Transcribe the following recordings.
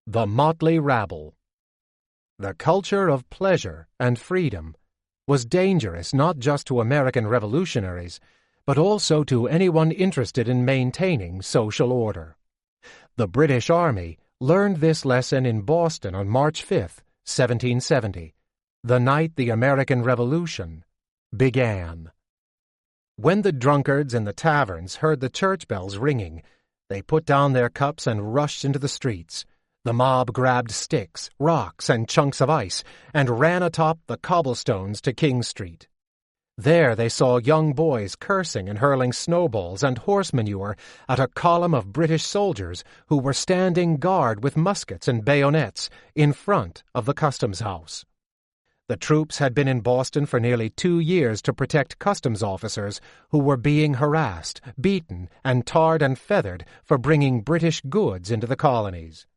The Motley Rabble. The culture of pleasure and freedom was dangerous not just to American revolutionaries, but also to anyone interested in maintaining social order. The British Army learned this lesson in Boston on March 5, 1770, the night the American Revolution began. When the drunkards in the taverns heard the church bells ringing, they put down their cups and rushed into the streets. The mob grabbed sticks, rocks, and chunks of ice and ran atop the cobblestones to King Street. There they saw young boys cursing and hurling snowballs and horse manure at a column of British soldiers who were standing guard with muskets and bayonets in front of the customs house. The troops had been in Boston for nearly 2 years to protect customs officers who were being harassed, beaten, and tarred and feathered for bringing British goods into the colonies.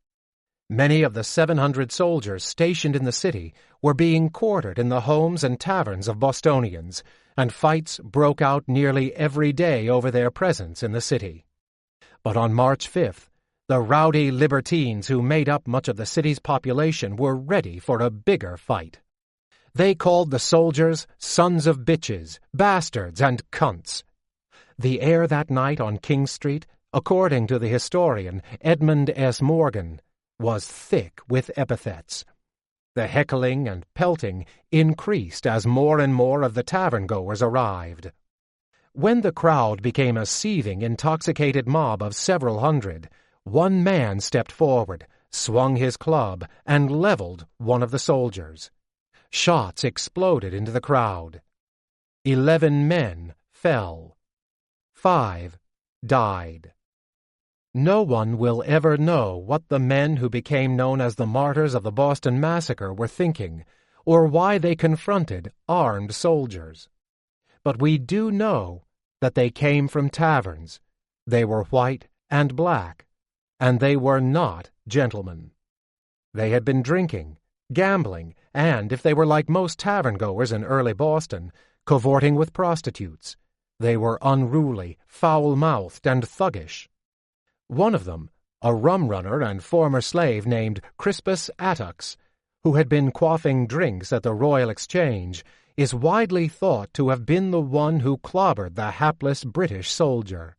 Many of the 700 soldiers stationed in the city were being quartered in the homes and taverns of Bostonians, and fights broke out nearly every day over their presence in the city. But on March 5th, the rowdy libertines who made up much of the city's population were ready for a bigger fight. They called the soldiers sons of bitches, bastards, and cunts. The air that night on King Street, according to the historian Edmund S. Morgan, was thick with epithets. The heckling and pelting increased as more and more of the tavern-goers arrived. When the crowd became a seething, intoxicated mob of several hundred, one man stepped forward, swung his club, and leveled one of the soldiers. Shots exploded into the crowd. 11 men fell. 5 died. No one will ever know what the men who became known as the martyrs of the Boston Massacre were thinking, or why they confronted armed soldiers. But we do know that they came from taverns. They were white and black, and they were not gentlemen. They had been drinking, gambling, and, if they were like most tavern-goers in early Boston, cavorting with prostitutes. They were unruly, foul-mouthed, and thuggish. One of them, a rum-runner and former slave named Crispus Attucks, who had been quaffing drinks at the Royal Exchange, is widely thought to have been the one who clobbered the hapless British soldier.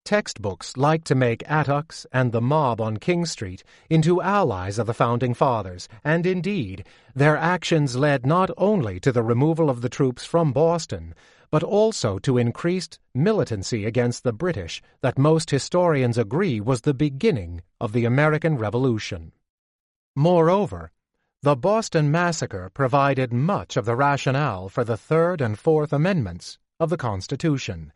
Textbooks like to make Attucks and the mob on King Street into allies of the Founding Fathers, and indeed, their actions led not only to the removal of the troops from Boston, but also to increased militancy against the British that most historians agree was the beginning of the American Revolution. Moreover, the Boston Massacre provided much of the rationale for the Third and Fourth Amendments of the Constitution,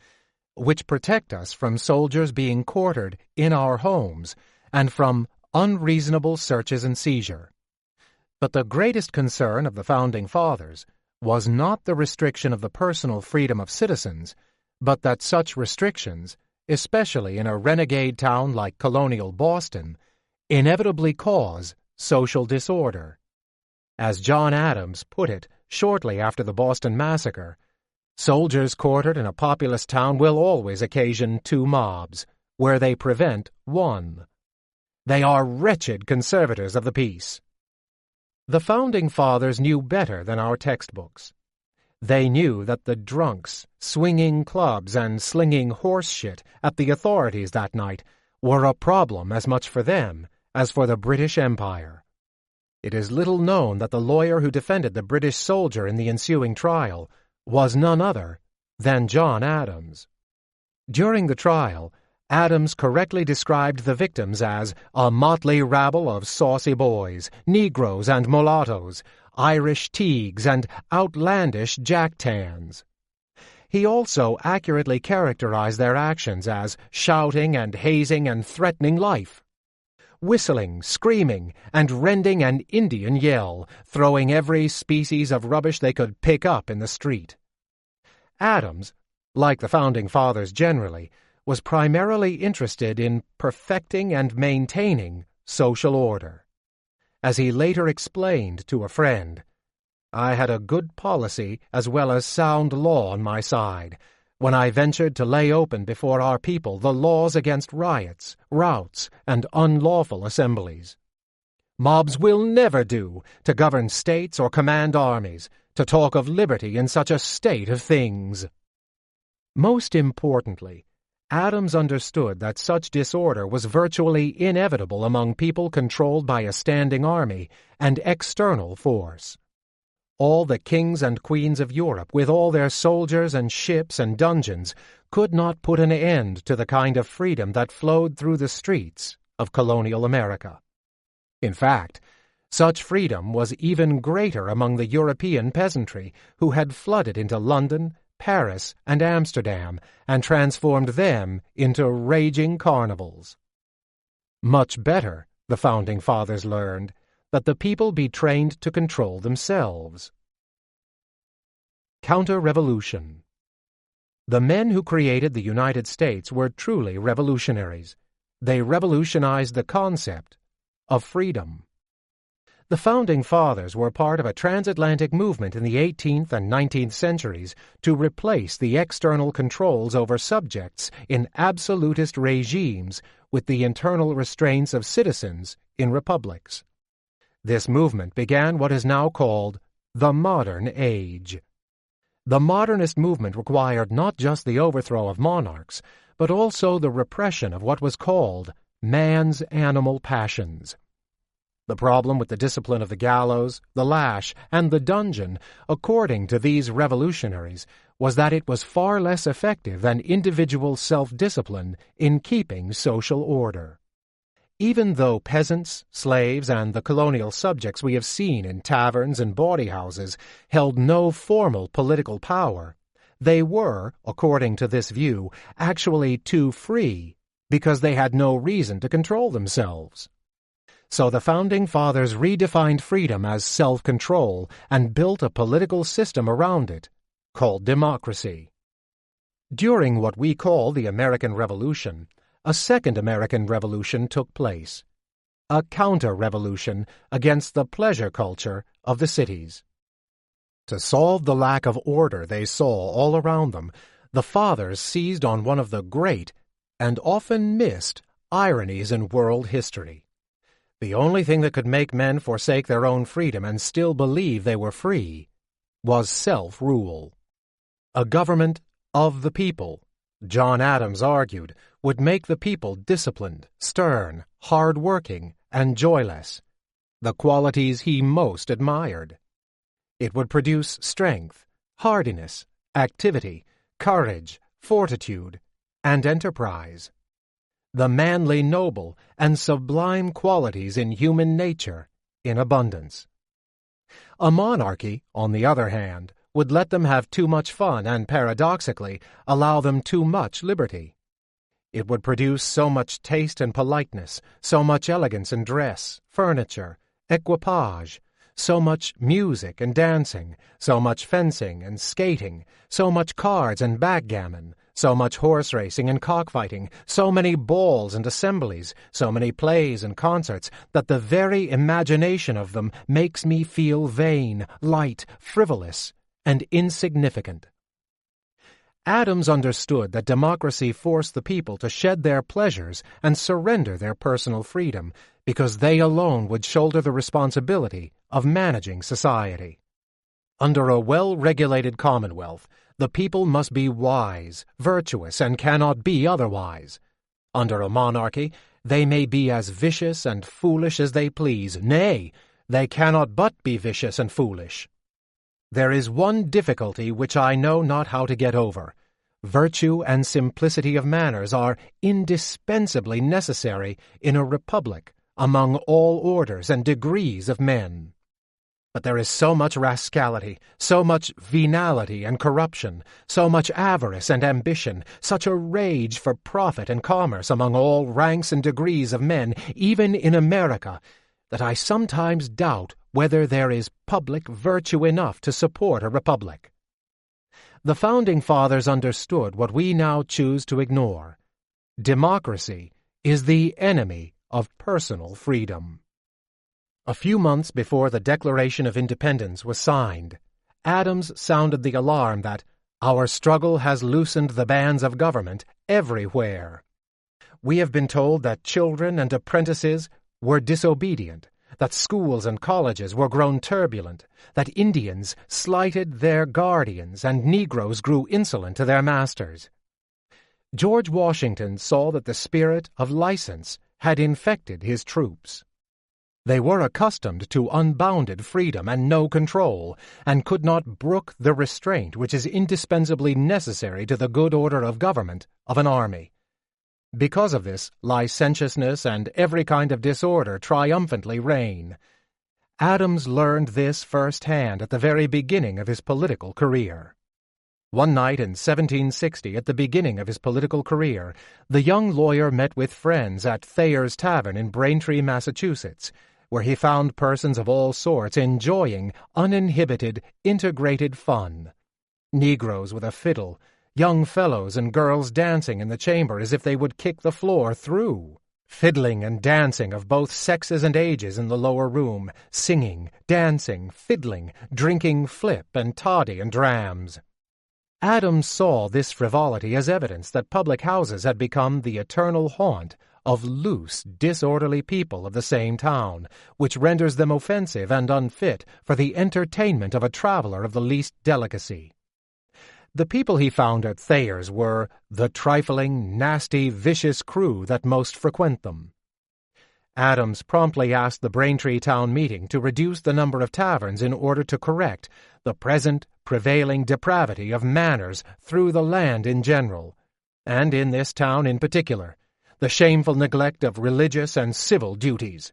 which protect us from soldiers being quartered in our homes and from unreasonable searches and seizure. But the greatest concern of the Founding Fathers was not the restriction of the personal freedom of citizens, but that such restrictions, especially in a renegade town like colonial Boston, inevitably cause social disorder. As John Adams put it shortly after the Boston Massacre, soldiers quartered in a populous town will always occasion 2 mobs, where they prevent 1. They are wretched conservators of the peace. The Founding Fathers knew better than our textbooks. They knew that the drunks, swinging clubs and slinging horse shit at the authorities that night were a problem as much for them as for the British Empire. It is little known that the lawyer who defended the British soldier in the ensuing trial was none other than John Adams. During the trial, Adams correctly described the victims as a motley rabble of saucy boys, Negroes and mulattoes, Irish teagues, and outlandish jack-tans. He also accurately characterized their actions as shouting and hazing and threatening life, whistling, screaming, and rending an Indian yell, throwing every species of rubbish they could pick up in the street. Adams, like the Founding Fathers generally, was primarily interested in perfecting and maintaining social order. As he later explained to a friend, "I had a good policy as well as sound law on my side when I ventured to lay open before our people the laws against riots, routs, and unlawful assemblies. Mobs will never do to govern states or command armies, to talk of liberty in such a state of things. Most importantly, Adams understood that such disorder was virtually inevitable among people controlled by a standing army and external force. All the kings and queens of Europe, with all their soldiers and ships and dungeons, could not put an end to the kind of freedom that flowed through the streets of colonial America. In fact, such freedom was even greater among the European peasantry who had flooded into London, Paris, and Amsterdam and transformed them into raging carnivals. Much better, the Founding Fathers learned, that the people be trained to control themselves. Counter-revolution. The men who created the United States were truly revolutionaries. They revolutionized the concept of freedom. The Founding Fathers were part of a transatlantic movement in the 18th and 19th centuries to replace the external controls over subjects in absolutist regimes with the internal restraints of citizens in republics. This movement began what is now called the modern age. The modernist movement required not just the overthrow of monarchs, but also the repression of what was called man's animal passions. The problem with the discipline of the gallows, the lash, and the dungeon, according to these revolutionaries, was that it was far less effective than individual self-discipline in keeping social order. Even though peasants, slaves, and the colonial subjects we have seen in taverns and bawdy houses held no formal political power, they were, according to this view, actually too free because they had no reason to control themselves. So the Founding Fathers redefined freedom as self-control and built a political system around it, called democracy. During what we call the American Revolution, a second American Revolution took place, a counter-revolution against the pleasure culture of the cities. To solve the lack of order they saw all around them, the Fathers seized on one of the great and often missed ironies in world history. The only thing that could make men forsake their own freedom and still believe they were free was self-rule. A government of the people, John Adams argued, would make the people disciplined, stern, hard-working, and joyless, the qualities he most admired. It would produce strength, hardiness, activity, courage, fortitude, and enterprise, the manly, noble, and sublime qualities in human nature in abundance. A monarchy, on the other hand, would let them have too much fun and, paradoxically, allow them too much liberty. It would produce so much taste and politeness, so much elegance in dress, furniture, equipage, so much music and dancing, so much fencing and skating, so much cards and backgammon, so much horse racing and cockfighting, so many balls and assemblies, so many plays and concerts, that the very imagination of them makes me feel vain, light, frivolous, and insignificant. Adams understood that democracy forced the people to shed their pleasures and surrender their personal freedom, because they alone would shoulder the responsibility of managing society. Under a well-regulated commonwealth, the people must be wise, virtuous, and cannot be otherwise. Under a monarchy, they may be as vicious and foolish as they please. Nay, they cannot but be vicious and foolish. There is one difficulty which I know not how to get over. Virtue and simplicity of manners are indispensably necessary in a republic among all orders and degrees of men. But there is so much rascality, so much venality and corruption, so much avarice and ambition, such a rage for profit and commerce among all ranks and degrees of men, even in America, that I sometimes doubt whether there is public virtue enough to support a republic. The Founding Fathers understood what we now choose to ignore. Democracy is the enemy of personal freedom. A few months before the Declaration of Independence was signed, Adams sounded the alarm that our struggle has loosened the bands of government everywhere. We have been told that children and apprentices were disobedient, that schools and colleges were grown turbulent, that Indians slighted their guardians and Negroes grew insolent to their masters. George Washington saw that the spirit of license had infected his troops. They were accustomed to unbounded freedom and no control, and could not brook the restraint which is indispensably necessary to the good order of government of an army. Because of this, licentiousness and every kind of disorder triumphantly reign. Adams learned this firsthand at the very beginning of his political career. One night in 1760, at the beginning of his political career, the young lawyer met with friends at Thayer's Tavern in Braintree, Massachusetts, where he found persons of all sorts enjoying uninhibited, integrated fun. Negroes with a fiddle, young fellows and girls dancing in the chamber as if they would kick the floor through, fiddling and dancing of both sexes and ages in the lower room, singing, dancing, fiddling, drinking flip and toddy and drams. Adams saw this frivolity as evidence that public houses had become the eternal haunt of loose, disorderly people of the same town, which renders them offensive and unfit for the entertainment of a traveler of the least delicacy. The people he found at Thayer's were the trifling, nasty, vicious crew that most frequent them. Adams promptly asked the Braintree town meeting to reduce the number of taverns in order to correct the present prevailing depravity of manners through the land in general, and in this town in particular, the shameful neglect of religious and civil duties.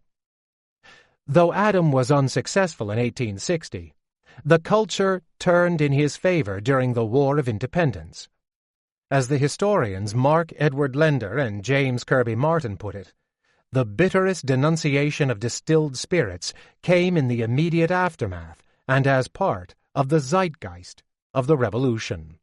Though Adams was unsuccessful in 1860, the culture turned in his favor during the War of Independence. As the historians Mark Edward Lender and James Kirby Martin put it, the bitterest denunciation of distilled spirits came in the immediate aftermath and as part of the zeitgeist of the Revolution.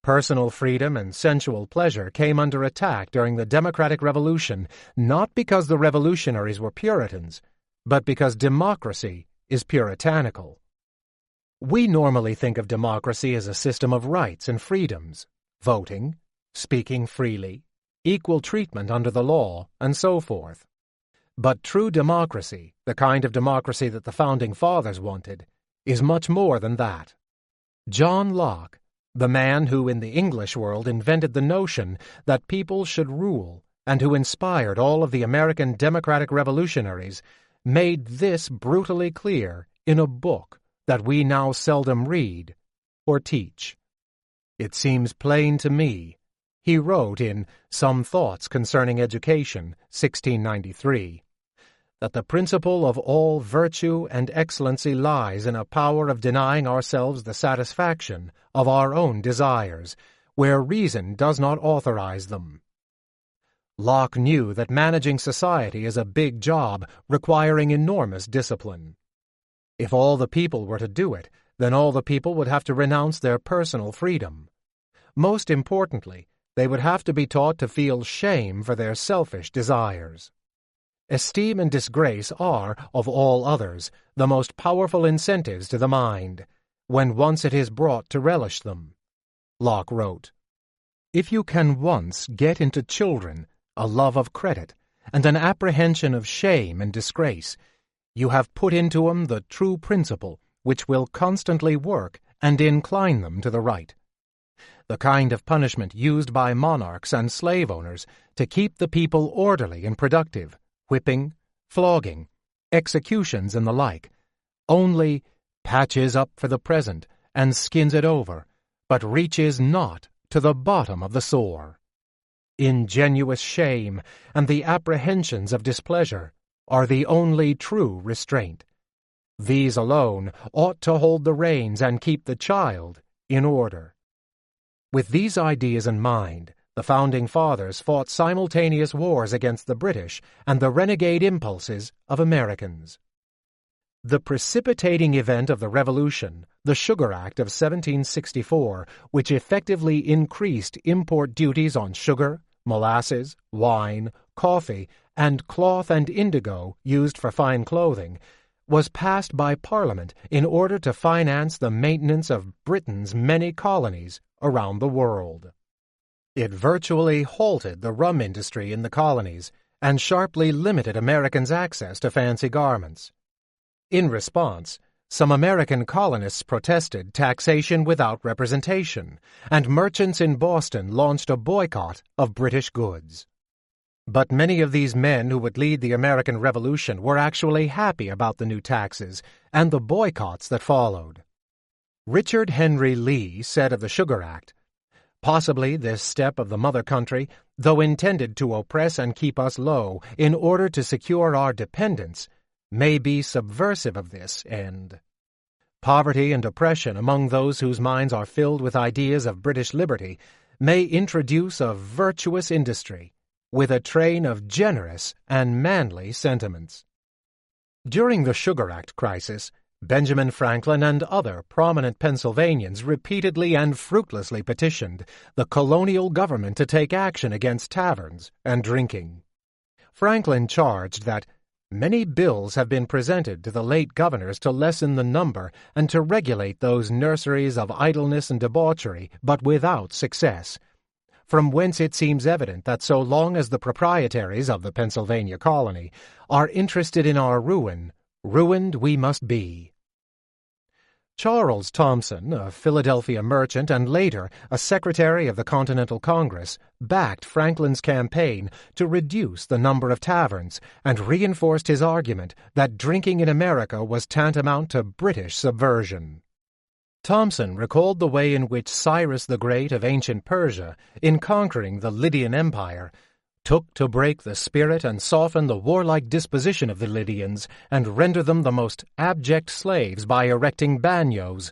Personal freedom and sensual pleasure came under attack during the Democratic Revolution, not because the revolutionaries were Puritans, but because democracy is puritanical. We normally think of democracy as a system of rights and freedoms, voting, speaking freely, equal treatment under the law, and so forth. But true democracy, the kind of democracy that the Founding Fathers wanted, is much more than that. John Locke, the man who in the English world invented the notion that people should rule and who inspired all of the American democratic revolutionaries, made this brutally clear in a book that we now seldom read or teach. It seems plain to me, he wrote in Some Thoughts Concerning Education, 1693, that the principle of all virtue and excellency lies in a power of denying ourselves the satisfaction of our own desires, where reason does not authorize them. Locke knew that managing society is a big job requiring enormous discipline. If all the people were to do it, then all the people would have to renounce their personal freedom. Most importantly, they would have to be taught to feel shame for their selfish desires. Esteem and disgrace are, of all others, the most powerful incentives to the mind, when once it is brought to relish them. Locke wrote, "If you can once get into children a love of credit and an apprehension of shame and disgrace, you have put into them the true principle which will constantly work and incline them to the right. The kind of punishment used by monarchs and slave owners to keep the people orderly and productive, whipping, flogging, executions, and the like, only patches up for the present and skins it over, but reaches not to the bottom of the sore. Ingenuous shame and the apprehensions of displeasure are the only true restraint. These alone ought to hold the reins and keep the child in order." With these ideas in mind, the Founding Fathers fought simultaneous wars against the British and the renegade impulses of Americans. The precipitating event of the Revolution, the Sugar Act of 1764, which effectively increased import duties on sugar, molasses, wine, coffee, and cloth and indigo used for fine clothing, was passed by Parliament in order to finance the maintenance of Britain's many colonies around the world. It virtually halted the rum industry in the colonies and sharply limited Americans' access to fancy garments. In response, some American colonists protested taxation without representation, and merchants in Boston launched a boycott of British goods. But many of these men who would lead the American Revolution were actually happy about the new taxes and the boycotts that followed. Richard Henry Lee said of the Sugar Act, "Possibly this step of the mother country, though intended to oppress and keep us low in order to secure our dependence, may be subversive of this end. Poverty and oppression among those whose minds are filled with ideas of British liberty may introduce a virtuous industry, with a train of generous and manly sentiments." During the Sugar Act crisis, Benjamin Franklin and other prominent Pennsylvanians repeatedly and fruitlessly petitioned the colonial government to take action against taverns and drinking. Franklin charged that many bills have been presented to the late governors to lessen the number and to regulate those nurseries of idleness and debauchery, but without success, from whence it seems evident that so long as the proprietaries of the Pennsylvania colony are interested in our ruin, ruined we must be. Charles Thompson, a Philadelphia merchant and later a secretary of the Continental Congress, backed Franklin's campaign to reduce the number of taverns and reinforced his argument that drinking in America was tantamount to British subversion. Thompson recalled the way in which Cyrus the Great of ancient Persia, in conquering the Lydian Empire, took to break the spirit and soften the warlike disposition of the Lydians and render them the most abject slaves by erecting bagnios,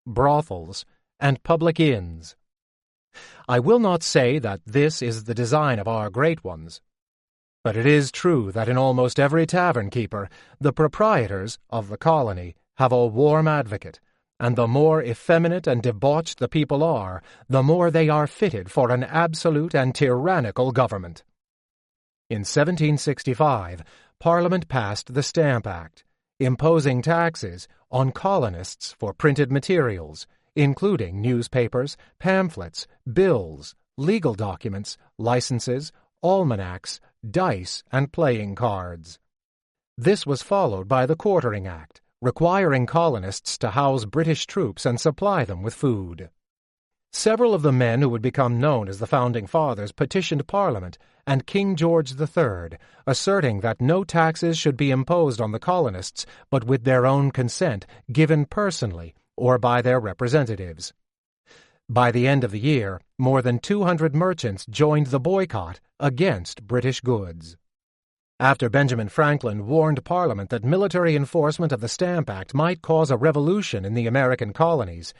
brothels, and public inns. I will not say that this is the design of our great ones, but it is true that in almost every tavern keeper the proprietors of the colony have a warm advocate, and the more effeminate and debauched the people are, the more they are fitted for an absolute and tyrannical government. In 1765, Parliament passed the Stamp Act, imposing taxes on colonists for printed materials, including newspapers, pamphlets, bills, legal documents, licenses, almanacs, dice, and playing cards. This was followed by the Quartering Act, requiring colonists to house British troops and supply them with food. Several of the men who would become known as the Founding Fathers petitioned Parliament and King George III, asserting that no taxes should be imposed on the colonists but with their own consent, given personally or by their representatives. By the end of the year, more than 200 merchants joined the boycott against British goods. After Benjamin Franklin warned Parliament that military enforcement of the Stamp Act might cause a revolution in the American colonies,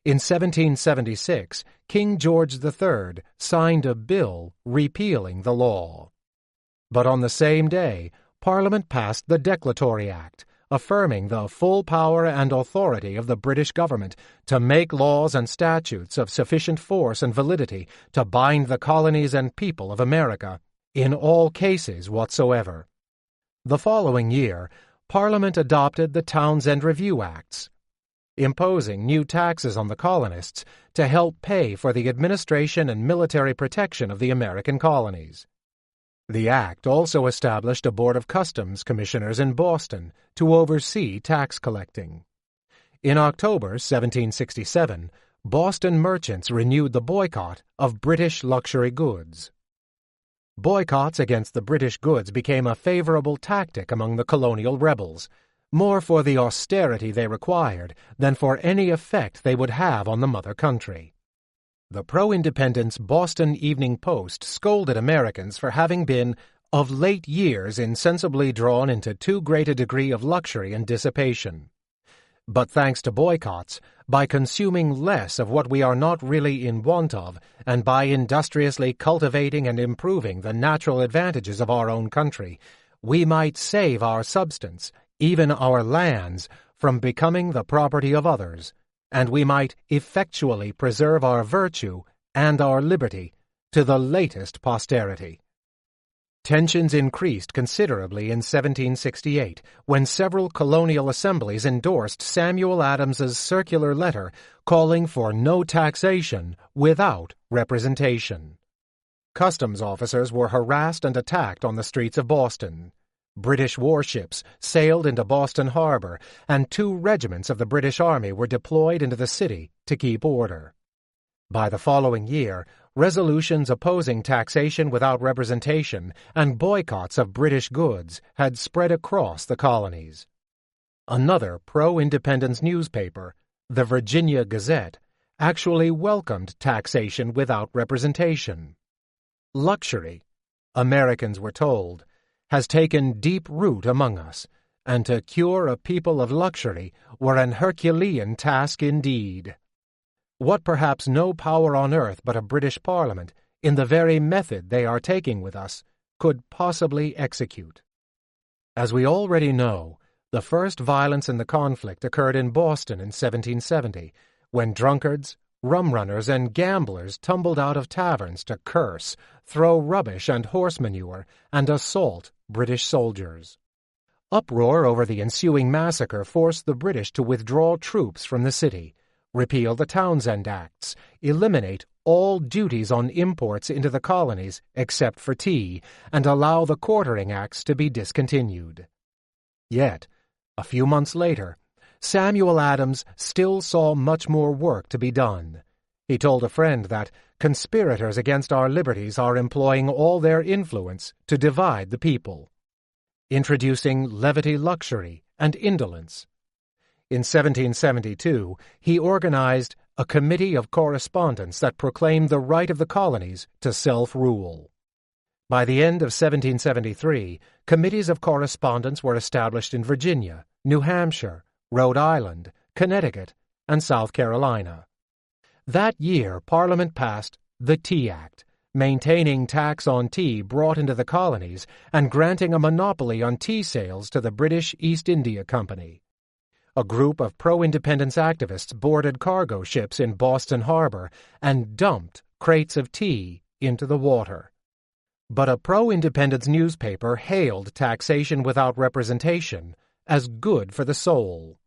in 1776, King George III signed a bill repealing the law. But on the same day, Parliament passed the Declaratory Act, affirming the full power and authority of the British government to make laws and statutes of sufficient force and validity to bind the colonies and people of America in all cases whatsoever. The following year, Parliament adopted the Townshend Review Acts, imposing new taxes on the colonists to help pay for the administration and military protection of the American colonies. The act also established a Board of Customs Commissioners in Boston to oversee tax collecting. In October 1767, Boston merchants renewed the boycott of British luxury goods. Boycotts against the British goods became a favorable tactic among the colonial rebels, more for the austerity they required than for any effect they would have on the mother country. The pro-independence Boston Evening Post scolded Americans for having been, of late years, insensibly drawn into too great a degree of luxury and dissipation. But thanks to boycotts, by consuming less of what we are not really in want of, and by industriously cultivating and improving the natural advantages of our own country, we might save our substance, even our lands, from becoming the property of others, and we might effectually preserve our virtue and our liberty to the latest posterity. Tensions increased considerably in 1768, when several colonial assemblies endorsed Samuel Adams's circular letter calling for no taxation without representation. Customs officers were harassed and attacked on the streets of Boston. British warships sailed into Boston Harbor, and 2 regiments of the British Army were deployed into the city to keep order. By the following year, resolutions opposing taxation without representation and boycotts of British goods had spread across the colonies. Another pro-independence newspaper, the Virginia Gazette, actually welcomed taxation without representation. Luxury, Americans were told, has taken deep root among us, and to cure a people of luxury were an Herculean task indeed. What perhaps no power on earth but a British Parliament, in the very method they are taking with us, could possibly execute. As we already know, the first violence in the conflict occurred in Boston in 1770, when drunkards, rum-runners, and gamblers tumbled out of taverns to curse, throw rubbish and horse manure, and assault British soldiers. Uproar over the ensuing massacre forced the British to withdraw troops from the city, repeal the Townshend Acts, eliminate all duties on imports into the colonies except for tea, and allow the Quartering Acts to be discontinued. Yet, a few months later, Samuel Adams still saw much more work to be done. He told a friend that conspirators against our liberties are employing all their influence to divide the people, introducing levity, luxury, and indolence. In 1772, he organized a committee of correspondence that proclaimed the right of the colonies to self-rule. By the end of 1773, committees of correspondence were established in Virginia, New Hampshire, Rhode Island, Connecticut, and South Carolina. That year, Parliament passed the Tea Act, maintaining tax on tea brought into the colonies and granting a monopoly on tea sales to the British East India Company. A group of pro-independence activists boarded cargo ships in Boston Harbor and dumped crates of tea into the water. But a pro-independence newspaper hailed taxation without representation as good for the soul.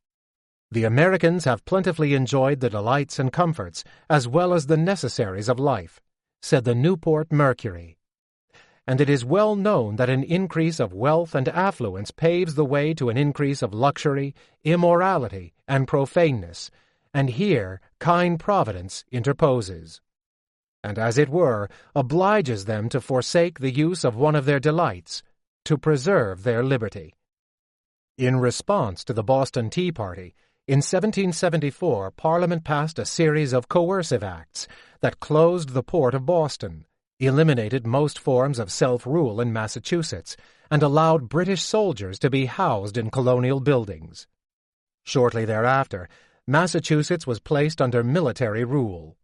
The Americans have plentifully enjoyed the delights and comforts, as well as the necessaries of life, said the Newport Mercury. And it is well known that an increase of wealth and affluence paves the way to an increase of luxury, immorality, and profaneness, and here kind Providence interposes, and as it were, obliges them to forsake the use of one of their delights, to preserve their liberty. In response to the Boston Tea Party, in 1774, Parliament passed a series of coercive acts that closed the port of Boston, eliminated most forms of self-rule in Massachusetts, and allowed British soldiers to be housed in colonial buildings. Shortly thereafter, Massachusetts was placed under military rule.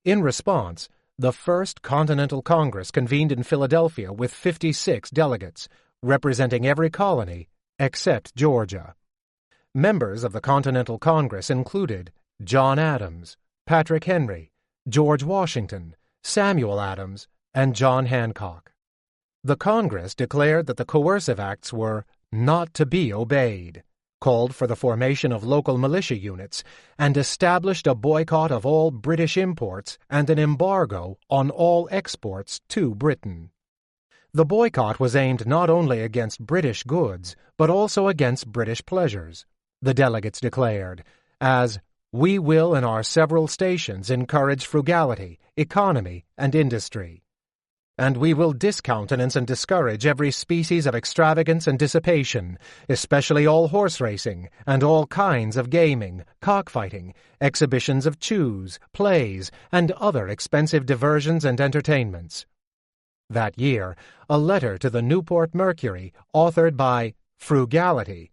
In response, the First Continental Congress convened in Philadelphia with 56 delegates, representing every colony except Georgia. Members of the Continental Congress included John Adams, Patrick Henry, George Washington, Samuel Adams, and John Hancock. The Congress declared that the coercive acts were not to be obeyed, called for the formation of local militia units, and established a boycott of all British imports and an embargo on all exports to Britain. The boycott was aimed not only against British goods, but also against British pleasures, the delegates declared, as we will in our several stations encourage frugality, economy, and industry. And we will discountenance and discourage every species of extravagance and dissipation, especially all horse racing, and all kinds of gaming, cockfighting, exhibitions of chews, plays, and other expensive diversions and entertainments. That year, a letter to the Newport Mercury, authored by Frugality,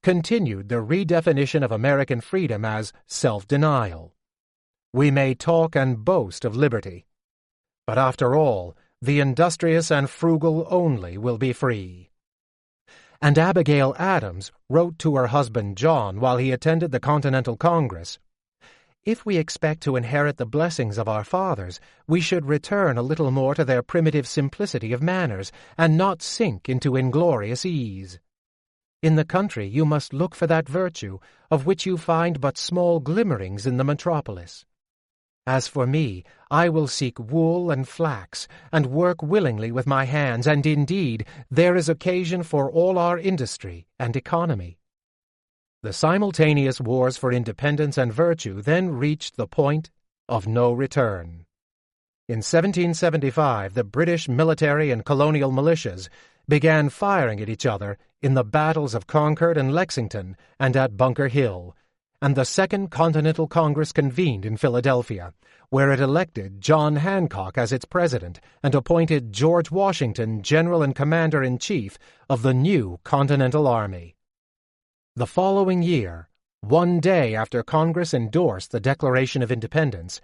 continued the redefinition of American freedom as self-denial. We may talk and boast of liberty, but after all, the industrious and frugal only will be free. And Abigail Adams wrote to her husband John while he attended the Continental Congress, "If we expect to inherit the blessings of our fathers, we should return a little more to their primitive simplicity of manners, and not sink into inglorious ease. In the country you must look for that virtue, of which you find but small glimmerings in the metropolis. As for me, I will seek wool and flax, and work willingly with my hands, and indeed there is occasion for all our industry and economy." The simultaneous wars for independence and virtue then reached the point of no return. In 1775, the British military and colonial militias began firing at each other in the battles of Concord and Lexington and at Bunker Hill, and the Second Continental Congress convened in Philadelphia, where it elected John Hancock as its president and appointed George Washington general and commander-in-chief of the new Continental Army. The following year, one day after Congress endorsed the Declaration of Independence,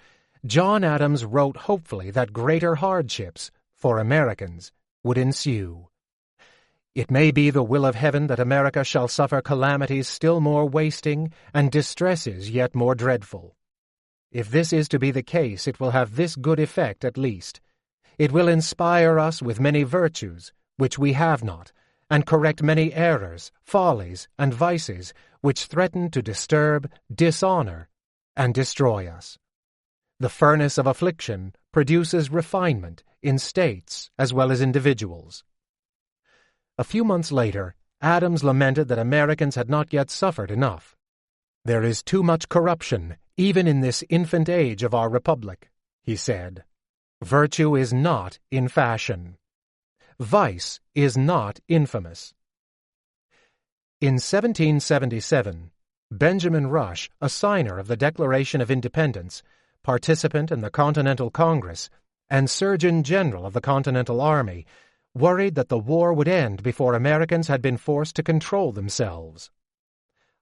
John Adams wrote hopefully that greater hardships, for Americans, would ensue. "It may be the will of heaven that America shall suffer calamities still more wasting and distresses yet more dreadful. If this is to be the case, it will have this good effect at least. It will inspire us with many virtues, which we have not, and correct many errors, follies, and vices, which threaten to disturb, dishonor, and destroy us. The furnace of affliction produces refinement in states as well as individuals." A few months later, Adams lamented that Americans had not yet suffered enough. "There is too much corruption, even in this infant age of our republic," he said. "Virtue is not in fashion. Vice is not infamous." In 1777, Benjamin Rush, a signer of the Declaration of Independence, participant in the Continental Congress, and Surgeon General of the Continental Army, worried that the war would end before Americans had been forced to control themselves.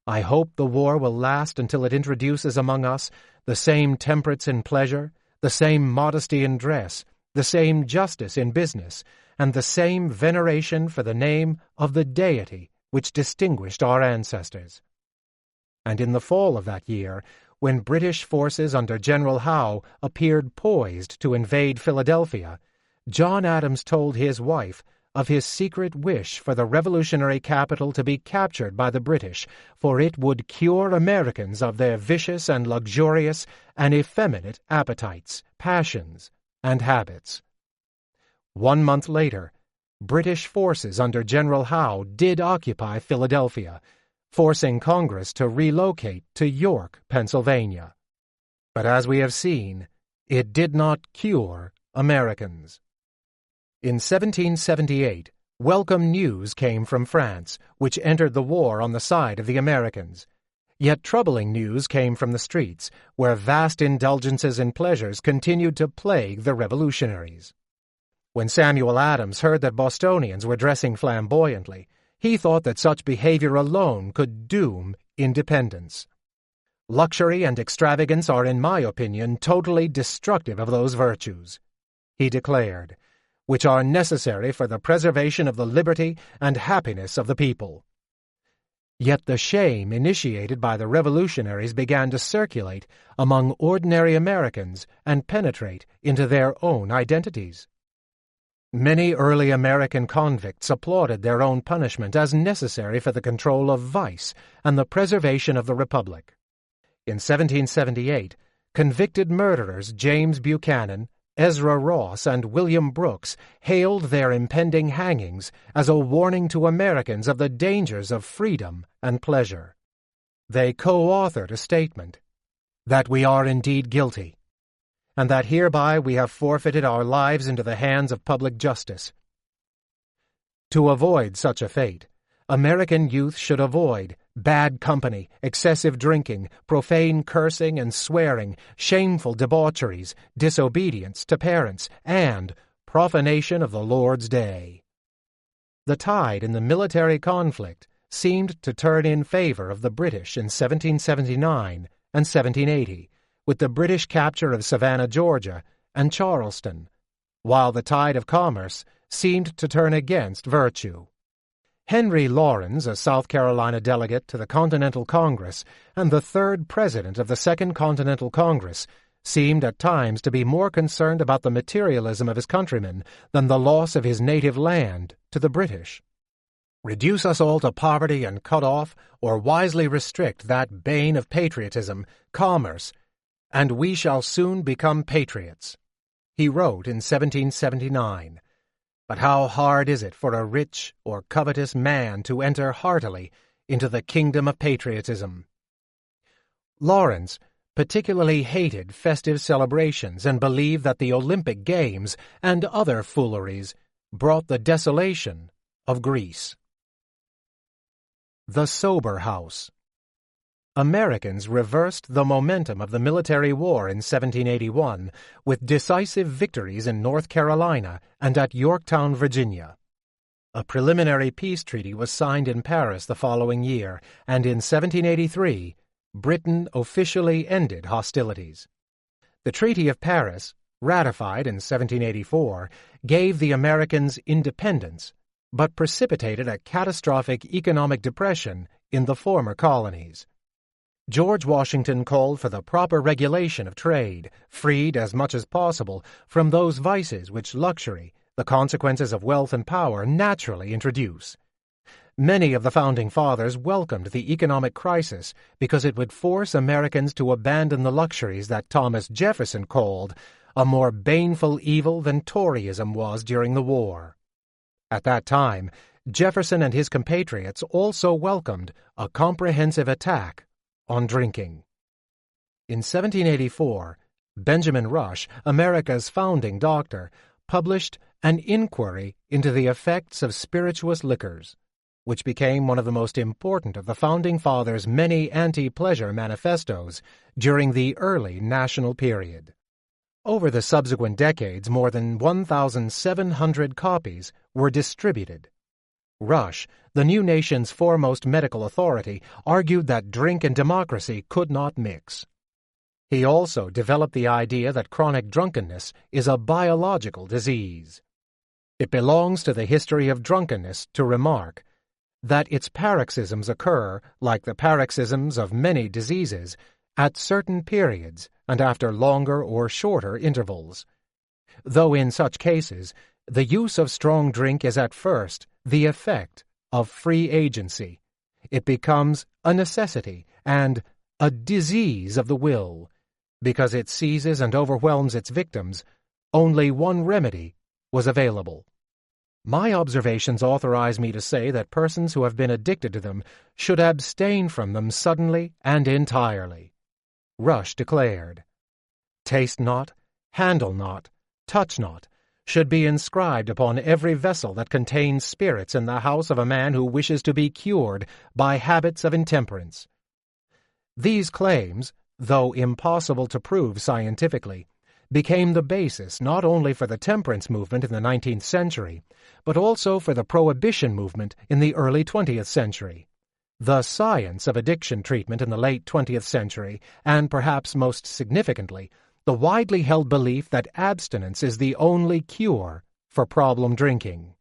"I hope the war will last until it introduces among us the same temperance in pleasure, the same modesty in dress, the same justice in business, and the same veneration for the name of the deity which distinguished our ancestors." And in the fall of that year, when British forces under General Howe appeared poised to invade Philadelphia, John Adams told his wife of his secret wish for the revolutionary capital to be captured by the British, for it would cure Americans of their vicious and luxurious and effeminate appetites, passions, and habits. 1 month later, British forces under General Howe did occupy Philadelphia, forcing Congress to relocate to York, Pennsylvania. But as we have seen, it did not cure Americans. In 1778, welcome news came from France, which entered the war on the side of the Americans. Yet troubling news came from the streets, where vast indulgences and pleasures continued to plague the revolutionaries. When Samuel Adams heard that Bostonians were dressing flamboyantly, he thought that such behavior alone could doom independence. "Luxury and extravagance are, in my opinion, totally destructive of those virtues," he declared, "which are necessary for the preservation of the liberty and happiness of the people." Yet the shame initiated by the revolutionaries began to circulate among ordinary Americans and penetrate into their own identities. Many early American convicts applauded their own punishment as necessary for the control of vice and the preservation of the Republic. In 1778, convicted murderers James Buchanan, Ezra Ross, and William Brooks hailed their impending hangings as a warning to Americans of the dangers of freedom and pleasure. They co-authored a statement that we are indeed guilty, and that hereby we have forfeited our lives into the hands of public justice. To avoid such a fate, American youth should avoid bad company, excessive drinking, profane cursing and swearing, shameful debaucheries, disobedience to parents, and profanation of the Lord's day. The tide in the military conflict seemed to turn in favor of the British in 1779 and 1780, with the British capture of Savannah, Georgia, and Charleston, while the tide of commerce seemed to turn against virtue. Henry Laurens, a South Carolina delegate to the Continental Congress and the third president of the Second Continental Congress, seemed at times to be more concerned about the materialism of his countrymen than the loss of his native land to the British. Reduce us all to poverty and cut off, or wisely restrict that bane of patriotism, commerce, and we shall soon become patriots," he wrote in 1779. But how hard is it for a rich or covetous man to enter heartily into the kingdom of patriotism? Lawrence particularly hated festive celebrations and believed that the Olympic Games and other fooleries brought the desolation of Greece. The Sober House. Americans reversed the momentum of the military war in 1781 with decisive victories in North Carolina and at Yorktown, Virginia. A preliminary peace treaty was signed in Paris the following year, and in 1783, Britain officially ended hostilities. The Treaty of Paris, ratified in 1784, gave the Americans independence, but precipitated a catastrophic economic depression in the former colonies. George Washington called for the proper regulation of trade, freed as much as possible from those vices which luxury, the consequences of wealth and power, naturally introduce. Many of the Founding Fathers welcomed the economic crisis because it would force Americans to abandon the luxuries that Thomas Jefferson called a more baneful evil than Toryism was during the war. At that time, Jefferson and his compatriots also welcomed a comprehensive attack on drinking. In 1784, Benjamin Rush, America's founding doctor, published an inquiry into the effects of spirituous liquors, which became one of the most important of the Founding Fathers' many anti-pleasure manifestos during the early national period. Over the subsequent decades, more than 1,700 copies were distributed. Rush, the new nation's foremost medical authority, argued that drink and democracy could not mix. He also developed the idea that chronic drunkenness is a biological disease. It belongs to the history of drunkenness to remark that its paroxysms occur, like the paroxysms of many diseases, at certain periods and after longer or shorter intervals. Though in such cases, the use of strong drink is at first the effect of free agency. It becomes a necessity and a disease of the will. Because it seizes and overwhelms its victims, only one remedy was available. My observations authorize me to say that persons who have been addicted to them should abstain from them suddenly and entirely. Rush declared, "Taste not, handle not, touch not, should be inscribed upon every vessel that contains spirits in the house of a man who wishes to be cured by habits of intemperance." These claims, though impossible to prove scientifically, became the basis not only for the temperance movement in the 19th century, but also for the prohibition movement in the early 20th century, the science of addiction treatment in the late 20th century, and perhaps most significantly, the widely held belief that abstinence is the only cure for problem drinking.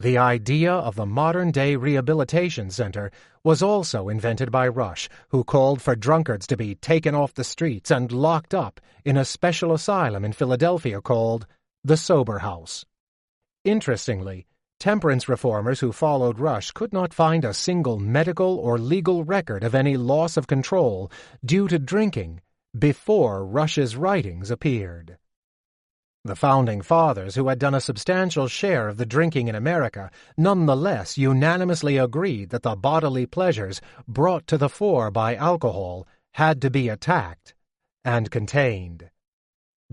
The idea of the modern-day rehabilitation center was also invented by Rush, who called for drunkards to be taken off the streets and locked up in a special asylum in Philadelphia called the Sober House. Interestingly, temperance reformers who followed Rush could not find a single medical or legal record of any loss of control due to drinking before Rush's writings appeared. The Founding Fathers, who had done a substantial share of the drinking in America, nonetheless unanimously agreed that the bodily pleasures brought to the fore by alcohol had to be attacked and contained.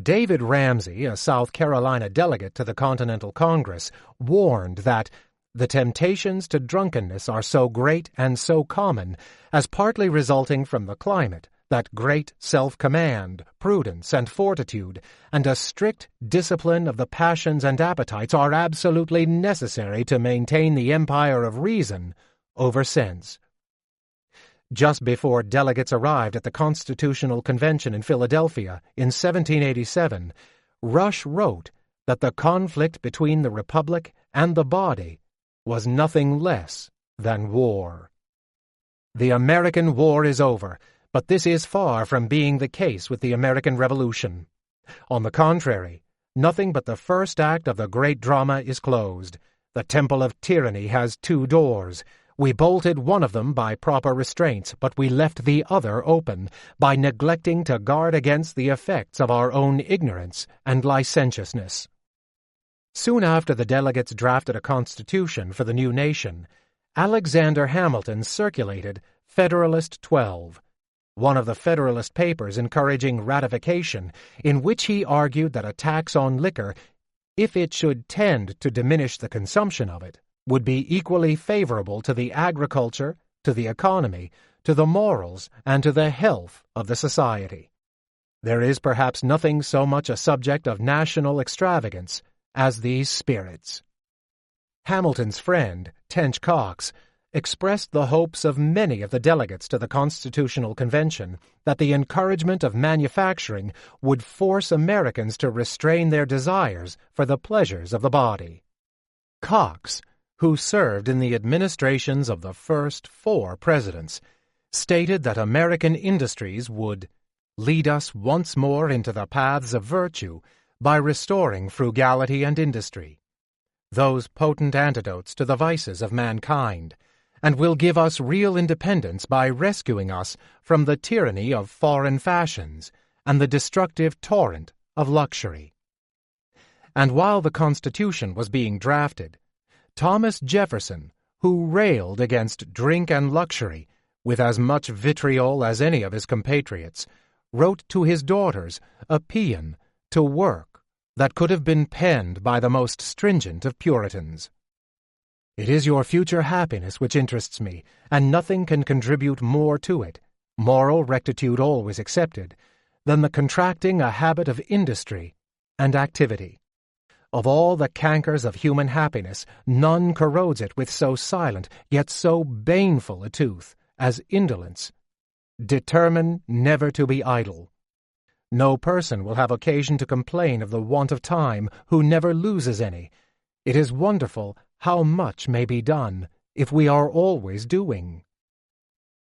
David Ramsey, a South Carolina delegate to the Continental Congress, warned that the temptations to drunkenness are so great and so common as partly resulting from the climate that great self-command, prudence, and fortitude, and a strict discipline of the passions and appetites are absolutely necessary to maintain the empire of reason over sense. Just before delegates arrived at the Constitutional Convention in Philadelphia in 1787, Rush wrote that the conflict between the Republic and the body was nothing less than war. The American war is over, but this is far from being the case with the American Revolution. On the contrary, nothing but the first act of the great drama is closed. The temple of tyranny has two doors, We bolted one of them by proper restraints, but we left the other open by neglecting to guard against the effects of our own ignorance and licentiousness. Soon after the delegates drafted a constitution for the new nation, Alexander Hamilton circulated Federalist 12, one of the Federalist papers encouraging ratification, in which he argued that a tax on liquor, if it should tend to diminish the consumption of it, would be equally favorable to the agriculture, to the economy, to the morals, and to the health of the society. There is perhaps nothing so much a subject of national extravagance as these spirits. Hamilton's friend, Tench Coxe, expressed the hopes of many of the delegates to the Constitutional Convention that the encouragement of manufacturing would force Americans to restrain their desires for the pleasures of the body. Coxe, who served in the administrations of the first 4 presidents, stated that American industries would lead us once more into the paths of virtue by restoring frugality and industry, those potent antidotes to the vices of mankind, and will give us real independence by rescuing us from the tyranny of foreign fashions and the destructive torrent of luxury. And while the Constitution was being drafted, Thomas Jefferson, who railed against drink and luxury with as much vitriol as any of his compatriots, wrote to his daughters a paean to work that could have been penned by the most stringent of Puritans. It is your future happiness which interests me, and nothing can contribute more to it, moral rectitude always excepted, than the contracting a habit of industry and activity. Of all the cankers of human happiness, none corrodes it with so silent, yet so baneful a tooth, as indolence. Determine never to be idle. No person will have occasion to complain of the want of time who never loses any. It is wonderful how much may be done if we are always doing.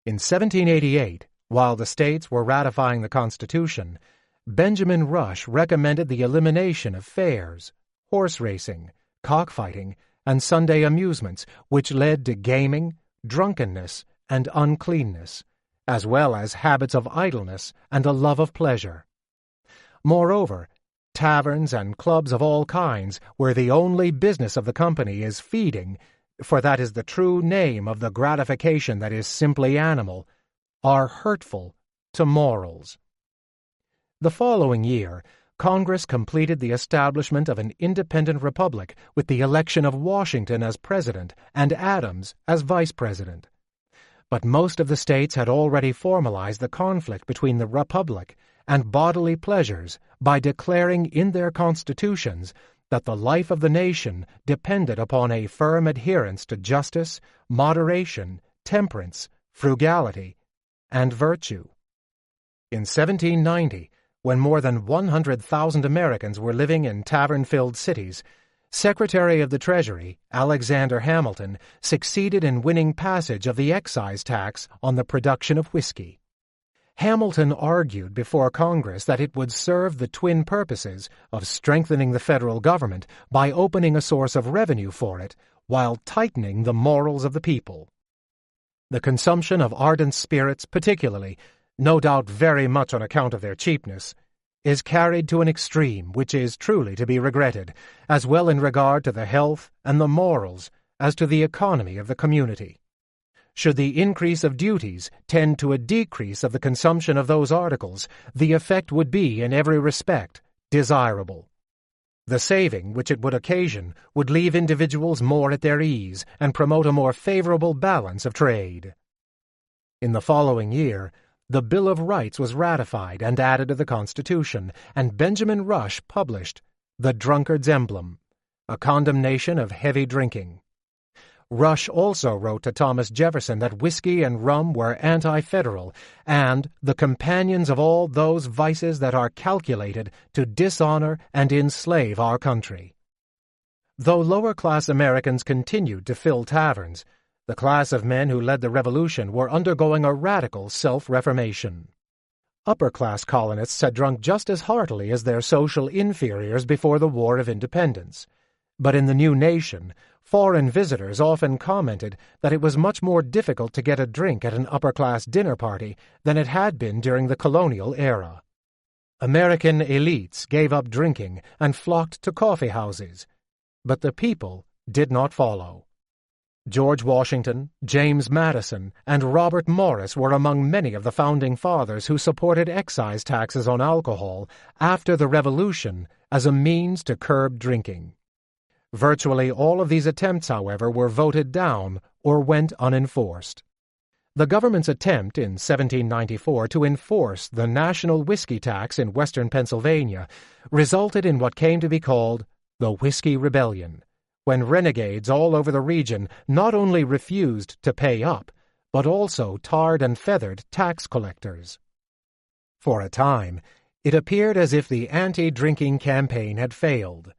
In 1788, while the states were ratifying the Constitution, Benjamin Rush recommended the elimination of fairs, horse racing, cockfighting, and Sunday amusements, which led to gaming, drunkenness, and uncleanness, as well as habits of idleness and a love of pleasure. Moreover, taverns and clubs of all kinds, where the only business of the company is feeding, for that is the true name of the gratification that is simply animal, are hurtful to morals. The following year, Congress completed the establishment of an independent republic with the election of Washington as president and Adams as vice president. But most of the states had already formalized the conflict between the republic and bodily pleasures by declaring in their constitutions that the life of the nation depended upon a firm adherence to justice, moderation, temperance, frugality, and virtue. In 1790, when more than 100,000 Americans were living in tavern-filled cities, Secretary of the Treasury, Alexander Hamilton, succeeded in winning passage of the excise tax on the production of whiskey. Hamilton argued before Congress that it would serve the twin purposes of strengthening the federal government by opening a source of revenue for it, while tightening the morals of the people. The consumption of ardent spirits particularly, no doubt very much on account of their cheapness, is carried to an extreme which is truly to be regretted, as well in regard to the health and the morals as to the economy of the community. Should the increase of duties tend to a decrease of the consumption of those articles, the effect would be, in every respect, desirable. The saving which it would occasion would leave individuals more at their ease and promote a more favorable balance of trade. In the following year, the Bill of Rights was ratified and added to the Constitution, and Benjamin Rush published The Drunkard's Emblem, a condemnation of heavy drinking. Rush also wrote to Thomas Jefferson that whiskey and rum were anti-federal and the companions of all those vices that are calculated to dishonor and enslave our country. Though lower-class Americans continued to fill taverns, the class of men who led the Revolution were undergoing a radical self-reformation. Upper-class colonists had drunk just as heartily as their social inferiors before the War of Independence. But in the new nation, Foreign visitors often commented that it was much more difficult to get a drink at an upper-class dinner party than it had been during the colonial era. American elites gave up drinking and flocked to coffee houses, but the people did not follow. George Washington, James Madison, and Robert Morris were among many of the Founding Fathers who supported excise taxes on alcohol after the Revolution as a means to curb drinking. Virtually all of these attempts, however, were voted down or went unenforced. The government's attempt in 1794 to enforce the national whiskey tax in western Pennsylvania resulted in what came to be called the Whiskey Rebellion, when renegades all over the region not only refused to pay up, but also tarred and feathered tax collectors. For a time, it appeared as if the anti-drinking campaign had failed.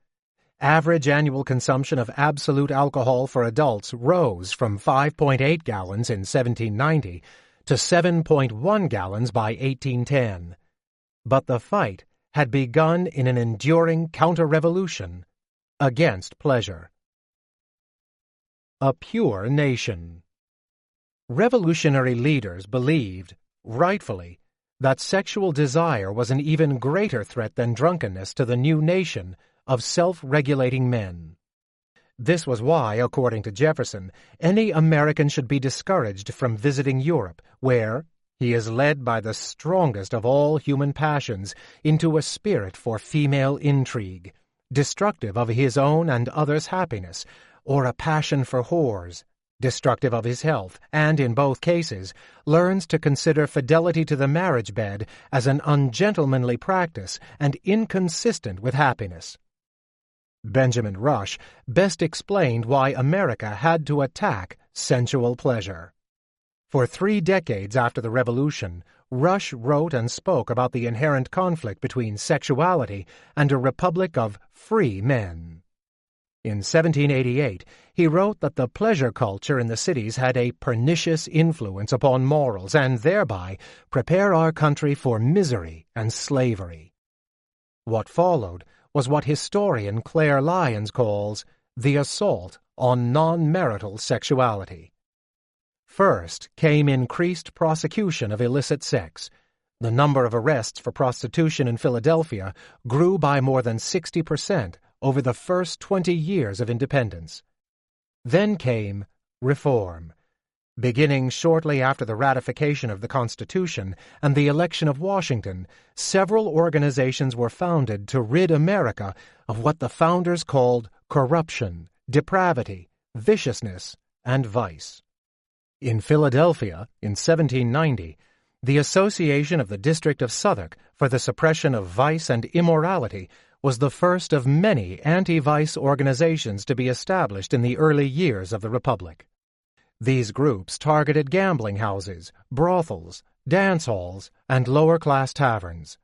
Average annual consumption of absolute alcohol for adults rose from 5.8 gallons in 1790 to 7.1 gallons by 1810. But the fight had begun in an enduring counter-revolution against pleasure. A pure nation. Revolutionary leaders believed, rightfully, that sexual desire was an even greater threat than drunkenness to the new nation of self-regulating men. This was why, according to Jefferson, any American should be discouraged from visiting Europe, where he is led by the strongest of all human passions into a spirit for female intrigue, destructive of his own and others' happiness, or a passion for whores, destructive of his health, and, in both cases, learns to consider fidelity to the marriage bed as an ungentlemanly practice and inconsistent with happiness. Benjamin Rush best explained why America had to attack sensual pleasure. For 3 decades after the Revolution, Rush wrote and spoke about the inherent conflict between sexuality and a republic of free men. In 1788, he wrote that the pleasure culture in the cities had a pernicious influence upon morals and thereby prepare our country for misery and slavery. What followed was what historian Claire Lyons calls the assault on non-marital sexuality. First came increased prosecution of illicit sex. The number of arrests for prostitution in Philadelphia grew by more than 60% over the first 20 years of independence. Then came reform. Beginning shortly after the ratification of the Constitution and the election of Washington, several organizations were founded to rid America of what the founders called corruption, depravity, viciousness, and vice. In Philadelphia, in 1790, the Association of the District of Southwark for the Suppression of Vice and Immorality was the first of many anti-vice organizations to be established in the early years of the Republic. These groups targeted gambling houses, brothels, dance halls, and lower-class taverns.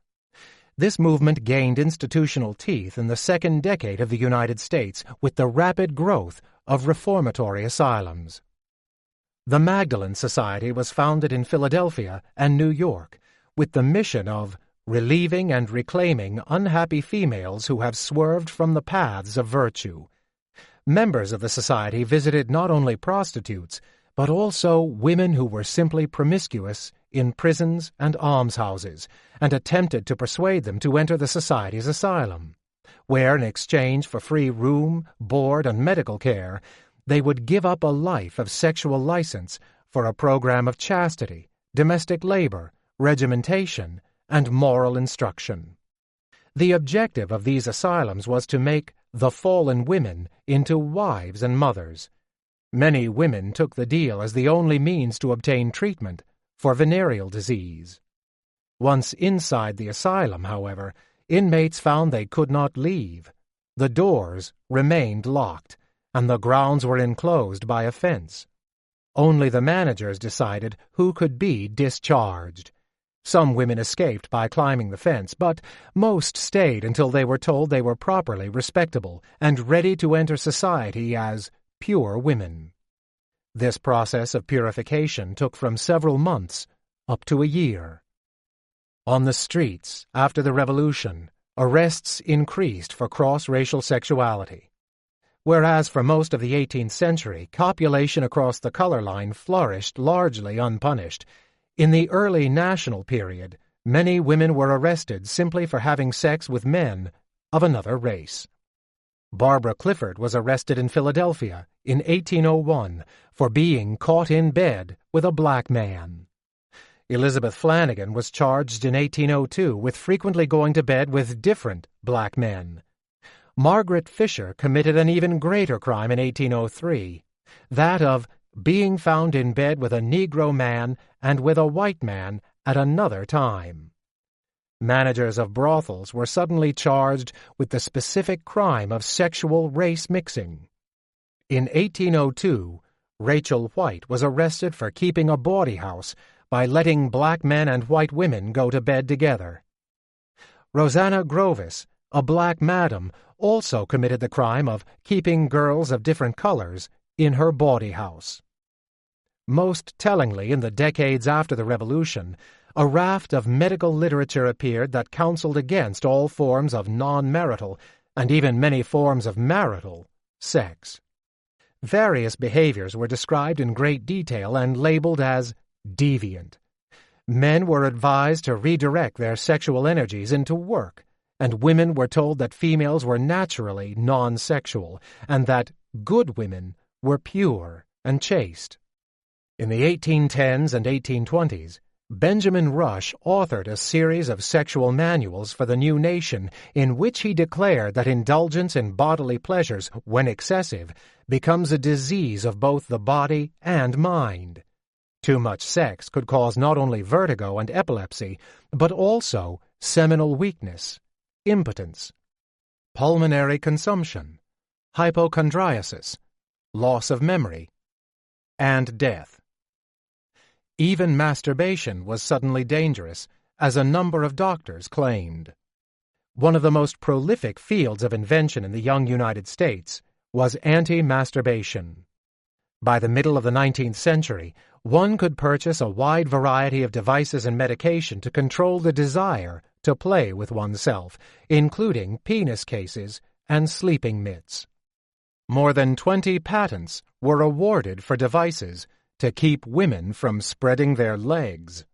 This movement gained institutional teeth in the second decade of the United States with the rapid growth of reformatory asylums. The Magdalen Society was founded in Philadelphia and New York with the mission of relieving and reclaiming unhappy females who have swerved from the paths of virtue. Members of the society visited not only prostitutes, but also women who were simply promiscuous in prisons and almshouses, and attempted to persuade them to enter the society's asylum, where, in exchange for free room, board, and medical care, they would give up a life of sexual license for a program of chastity, domestic labor, regimentation, and moral instruction. The objective of these asylums was to make the fallen women into wives and mothers. Many women took the deal as the only means to obtain treatment for venereal disease. Once inside the asylum, however, inmates found they could not leave. The doors remained locked, and the grounds were enclosed by a fence. Only the managers decided who could be discharged. Some women escaped by climbing the fence, but most stayed until they were told they were properly respectable and ready to enter society as pure women. This process of purification took from several months up to a year. On the streets, after the Revolution, arrests increased for cross-racial sexuality. whereas for most of the 18th century, copulation across the color line flourished largely unpunished. In the early national period, many women were arrested simply for having sex with men of another race. Barbara Clifford was arrested in Philadelphia in 1801 for being caught in bed with a black man. Elizabeth Flanagan was charged in 1802 with frequently going to bed with different black men. Margaret Fisher committed an even greater crime in 1803, that of being found in bed with a Negro man and with a white man at another time. Managers of brothels were suddenly charged with the specific crime of sexual race mixing. In 1802, Rachel White was arrested for keeping a bawdy house by letting black men and white women go to bed together. Rosanna Grovis, a black madam, also committed the crime of keeping girls of different colors in her bawdy house. Most tellingly, in the decades after the Revolution, a raft of medical literature appeared that counseled against all forms of non-marital, and even many forms of marital, sex. Various behaviors were described in great detail and labeled as deviant. Men were advised to redirect their sexual energies into work, and women were told that females were naturally non-sexual, and that good women were pure and chaste. In the 1810s and 1820s, Benjamin Rush authored a series of sexual manuals for the new nation in which he declared that indulgence in bodily pleasures, when excessive, becomes a disease of both the body and mind. Too much sex could cause not only vertigo and epilepsy, but also seminal weakness, impotence, pulmonary consumption, hypochondriasis, loss of memory, and death. Even masturbation was suddenly dangerous, as a number of doctors claimed. One of the most prolific fields of invention in the young United States was anti-masturbation. By the middle of the 19th century, one could purchase a wide variety of devices and medication to control the desire to play with oneself, including penis cases and sleeping mitts. More than 20 patents were awarded for devices to keep women from spreading their legs.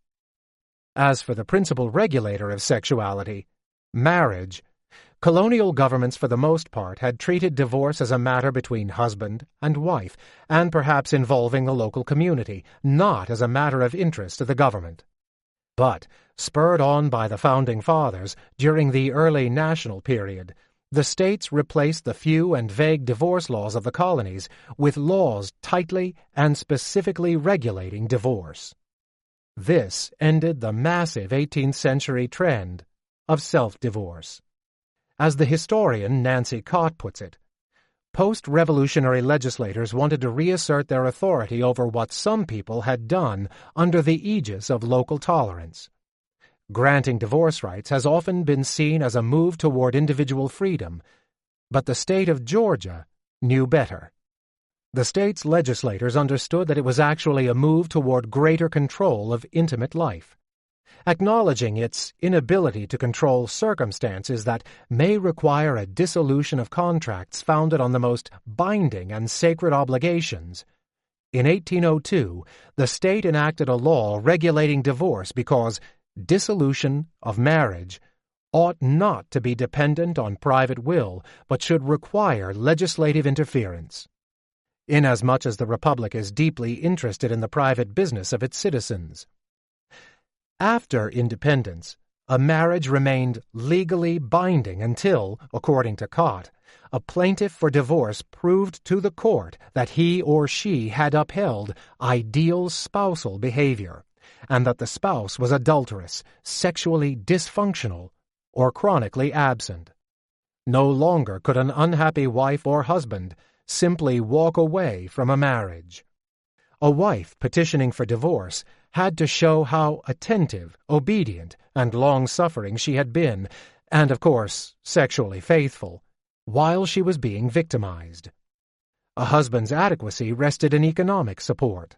As for the principal regulator of sexuality, marriage, colonial governments for the most part had treated divorce as a matter between husband and wife, and perhaps involving the local community, not as a matter of interest to the government. But, spurred on by the Founding Fathers, during the early national period, the states replaced the few and vague divorce laws of the colonies with laws tightly and specifically regulating divorce. This ended the massive 18th century trend of self-divorce. As the historian Nancy Cott puts it, post-revolutionary legislators wanted to reassert their authority over what some people had done under the aegis of local tolerance. Granting divorce rights has often been seen as a move toward individual freedom, but the state of Georgia knew better. The state's legislators understood that it was actually a move toward greater control of intimate life. Acknowledging its inability to control circumstances that may require a dissolution of contracts founded on the most binding and sacred obligations, in 1802 the state enacted a law regulating divorce because dissolution of marriage ought not to be dependent on private will, but should require legislative interference. Inasmuch as the Republic is deeply interested in the private business of its citizens. After independence, a marriage remained legally binding until, according to Cott, a plaintiff for divorce proved to the court that he or she had upheld ideal spousal behavior, and that the spouse was adulterous, sexually dysfunctional, or chronically absent. No longer could an unhappy wife or husband simply walk away from a marriage. A wife petitioning for divorce had to show how attentive, obedient, and long-suffering she had been, and, of course, sexually faithful, while she was being victimized. A husband's adequacy rested in economic support.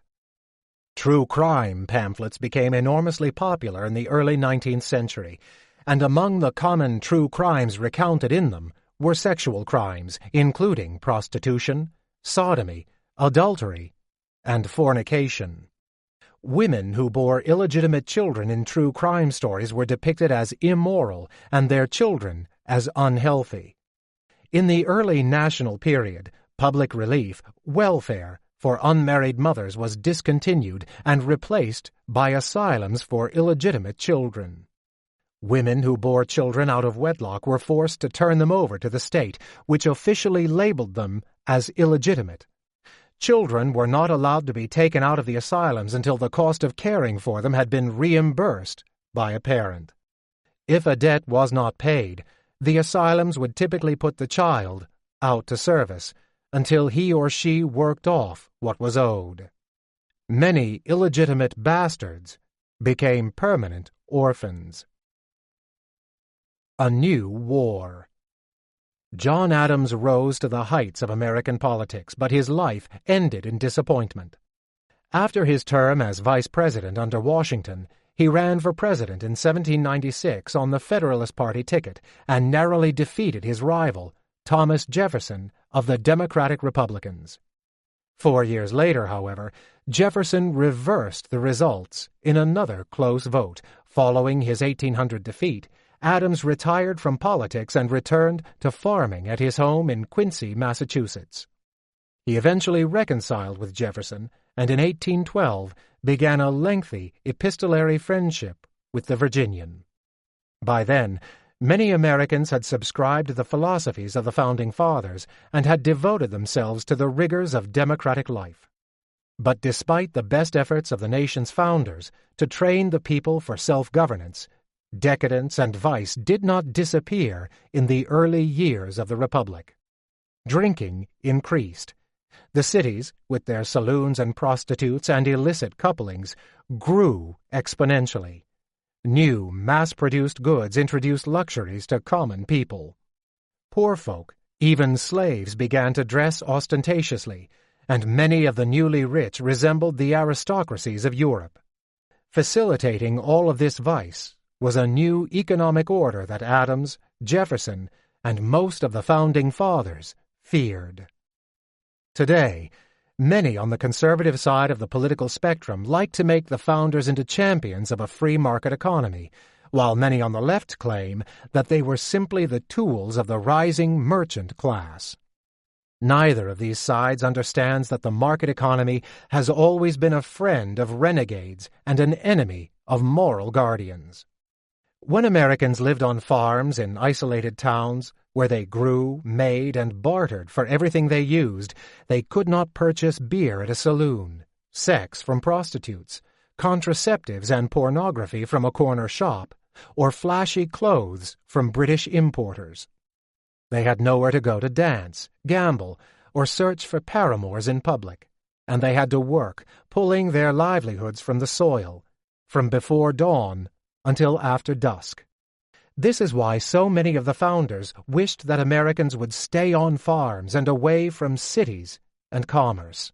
True crime pamphlets became enormously popular in the early 19th century, and among the common true crimes recounted in them were sexual crimes, including prostitution, sodomy, adultery, and fornication. Women who bore illegitimate children in true crime stories were depicted as immoral and their children as unhealthy. In the early national period, public relief, welfare, for unmarried mothers was discontinued and replaced by asylums for illegitimate children. Women who bore children out of wedlock were forced to turn them over to the state, which officially labeled them as illegitimate. Children were not allowed to be taken out of the asylums until the cost of caring for them had been reimbursed by a parent. If a debt was not paid, the asylums would typically put the child out to service until he or she worked off what was owed. Many illegitimate bastards became permanent orphans. A new war. John Adams rose to the heights of American politics, but his life ended in disappointment. After his term as vice president under Washington, he ran for president in 1796 on the Federalist Party ticket and narrowly defeated his rival, Thomas Jefferson, of the Democratic Republicans. 4 years later, however, Jefferson reversed the results in another close vote. Following his 1800 defeat, Adams retired from politics and returned to farming at his home in Quincy, Massachusetts. He eventually reconciled with Jefferson and in 1812 began a lengthy epistolary friendship with the Virginian. By then, many Americans had subscribed to the philosophies of the Founding Fathers and had devoted themselves to the rigors of democratic life. But despite the best efforts of the nation's founders to train the people for self-governance, decadence and vice did not disappear in the early years of the Republic. Drinking increased. The cities, with their saloons and prostitutes and illicit couplings, grew exponentially. New, mass-produced goods introduced luxuries to common people. Poor folk, even slaves, began to dress ostentatiously, and many of the newly rich resembled the aristocracies of Europe. Facilitating all of this vice was a new economic order that Adams, Jefferson, and most of the Founding Fathers feared. Today, many on the conservative side of the political spectrum like to make the founders into champions of a free market economy, while many on the left claim that they were simply the tools of the rising merchant class. Neither of these sides understands that the market economy has always been a friend of renegades and an enemy of moral guardians. When Americans lived on farms in isolated towns, where they grew, made, and bartered for everything they used, they could not purchase beer at a saloon, sex from prostitutes, contraceptives and pornography from a corner shop, or flashy clothes from British importers. They had nowhere to go to dance, gamble, or search for paramours in public, and they had to work, pulling their livelihoods from the soil, from before dawn until after dusk. This is why so many of the founders wished that Americans would stay on farms and away from cities and commerce.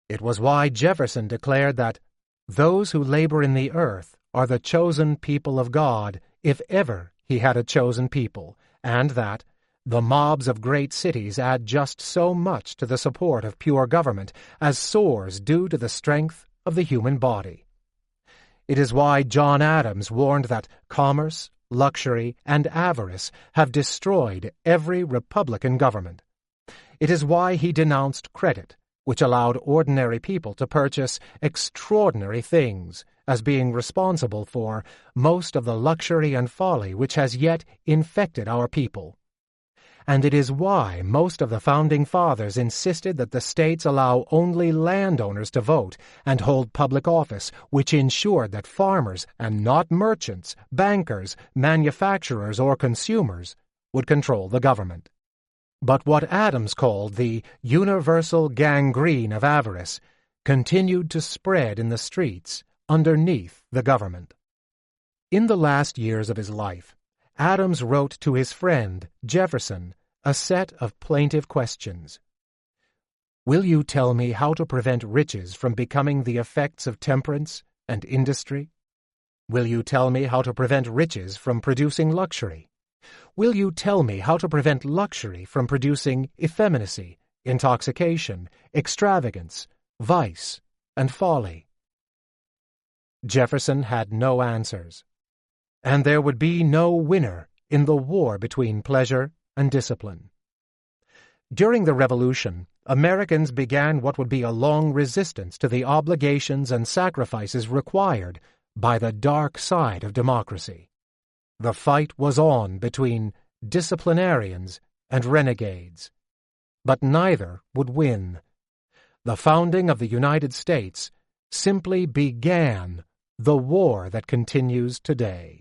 It was why Jefferson declared that those who labor in the earth are the chosen people of God, if ever he had a chosen people, and that the mobs of great cities add just so much to the support of pure government as sores do to the strength of the human body. It is why John Adams warned that commerce, luxury, and avarice have destroyed every Republican government. It is why he denounced credit, which allowed ordinary people to purchase extraordinary things, as being responsible for most of the luxury and folly which has yet infected our people. And it is why most of the Founding Fathers insisted that the states allow only landowners to vote and hold public office, which ensured that farmers, and not merchants, bankers, manufacturers, or consumers, would control the government. But what Adams called the universal gangrene of avarice continued to spread in the streets underneath the government. In the last years of his life, Adams wrote to his friend, Jefferson, a set of plaintive questions. Will you tell me how to prevent riches from becoming the effects of temperance and industry? Will you tell me how to prevent riches from producing luxury? Will you tell me how to prevent luxury from producing effeminacy, intoxication, extravagance, vice, and folly? Jefferson had no answers, and there would be no winner in the war between pleasure and discipline. During the Revolution, Americans began what would be a long resistance to the obligations and sacrifices required by the dark side of democracy. The fight was on between disciplinarians and renegades, but neither would win. The founding of the United States simply began the war that continues today.